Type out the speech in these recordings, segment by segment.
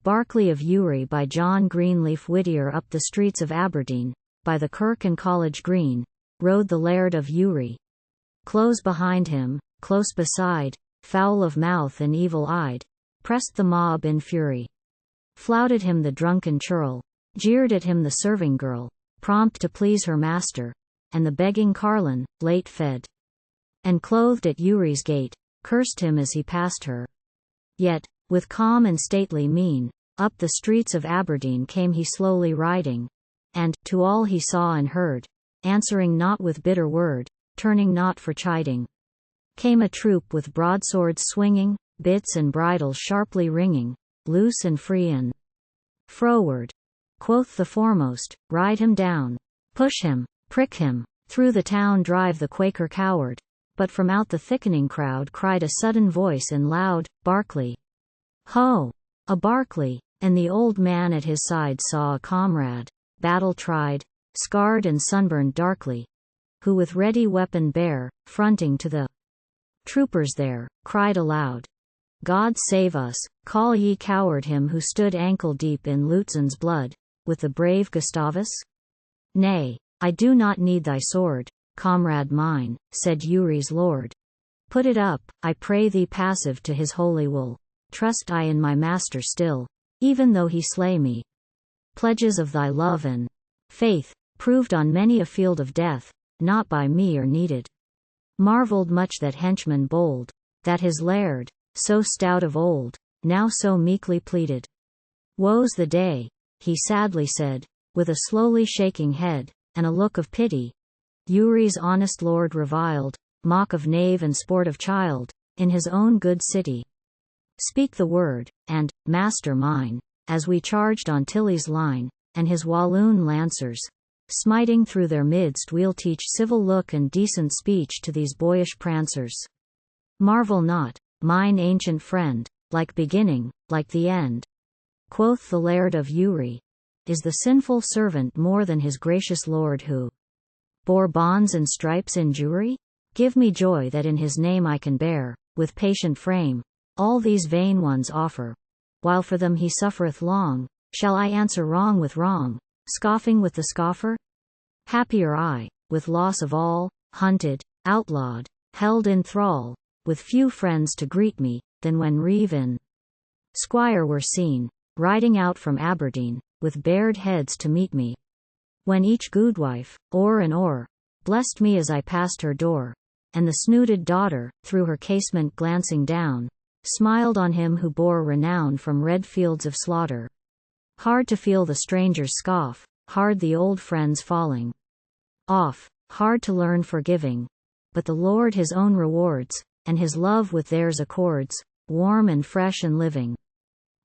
Barclay of Ury by John Greenleaf. Whittier. Up the streets of Aberdeen, by the kirk and college green, rode the Laird of Ury. Close behind him, close beside, foul of mouth and evil-eyed, pressed the mob in fury. Flouted him the drunken churl, jeered at him the serving girl, prompt to please her master, and the begging carlin, late fed. And clothed at Ury's gate, cursed him as he passed her. Yet, with calm and stately mien, up the streets of Aberdeen came he slowly riding, and, to all he saw and heard, answering not with bitter word, turning not for chiding. Came a troop with broadswords swinging, bits and bridles sharply ringing, loose and free and froward. Quoth the foremost, ride him down, push him, prick him, through the town drive the Quaker coward. But from out the thickening crowd cried a sudden voice in loud, Barclay. Ho! A Barclay! And the old man at his side saw a comrade, battle-tried, scarred and sunburned darkly, who with ready weapon bare, fronting to the troopers there, cried aloud, God save us, call ye coward him who stood ankle-deep in Lutzen's blood, with the brave Gustavus? Nay, I do not need thy sword, comrade mine, said Ury's lord. Put it up, I pray thee passive to his holy will. Trust I in my master still, even though he slay me. Pledges of thy love and faith, proved on many a field of death, not by me are needed. Marvelled much that henchman bold, that his laird, so stout of old, now so meekly pleaded. Woe's the day, he sadly said, with a slowly shaking head, and a look of pity. Ury's honest lord reviled, mock of knave and sport of child, in his own good city. Speak the word, and, master mine, as we charged on Tilly's line, and his Walloon lancers, smiting through their midst, we'll teach civil look and decent speech to these boyish prancers. Marvel not, mine ancient friend, like beginning, like the end. Quoth the Laird of Ury, is the sinful servant more than his gracious lord who bore bonds and stripes in Jewry? Give me joy that in his name I can bear, with patient frame, all these vain ones offer. While for them he suffereth long, shall I answer wrong with wrong, scoffing with the scoffer? Happier I, with loss of all, hunted, outlawed, held in thrall, with few friends to greet me, than when Reeve and Squire were seen, riding out from Aberdeen, with bared heads to meet me. When each goodwife, o'er and o'er, blessed me as I passed her door, and the snooted daughter, through her casement glancing down, smiled on him who bore renown from red fields of slaughter. Hard to feel the stranger's scoff, hard the old friend's falling off, hard to learn forgiving, but the Lord his own rewards, and his love with theirs accords, warm and fresh and living.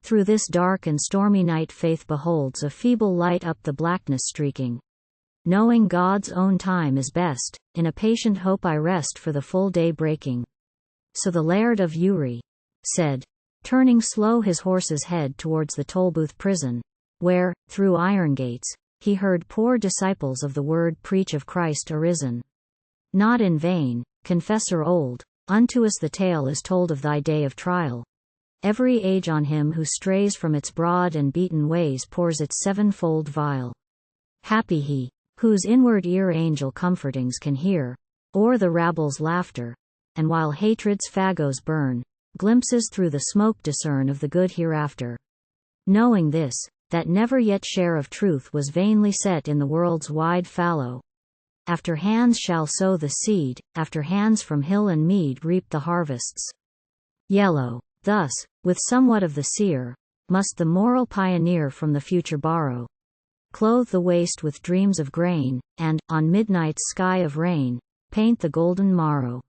Through this dark and stormy night faith beholds a feeble light up the blackness streaking. Knowing God's own time is best, in a patient hope I rest for the full day breaking. So the Laird of Ury said, turning slow his horse's head towards the Tolbooth prison, where, through iron gates, he heard poor disciples of the word preach of Christ arisen. Not in vain, confessor old, unto us the tale is told of thy day of trial. Every age on him who strays from its broad and beaten ways pours its sevenfold vial. Happy he, whose inward ear angel comfortings can hear, o'er the rabble's laughter, and while hatred's fagots burn, glimpses through the smoke discern of the good hereafter. Knowing this, that never yet share of truth was vainly set in the world's wide fallow. After hands shall sow the seed, after hands from hill and mead reap the harvests. Yellow. Thus, with somewhat of the seer, must the moral pioneer from the future borrow. Clothe the waste with dreams of grain, and, on midnight's sky of rain, paint the golden morrow.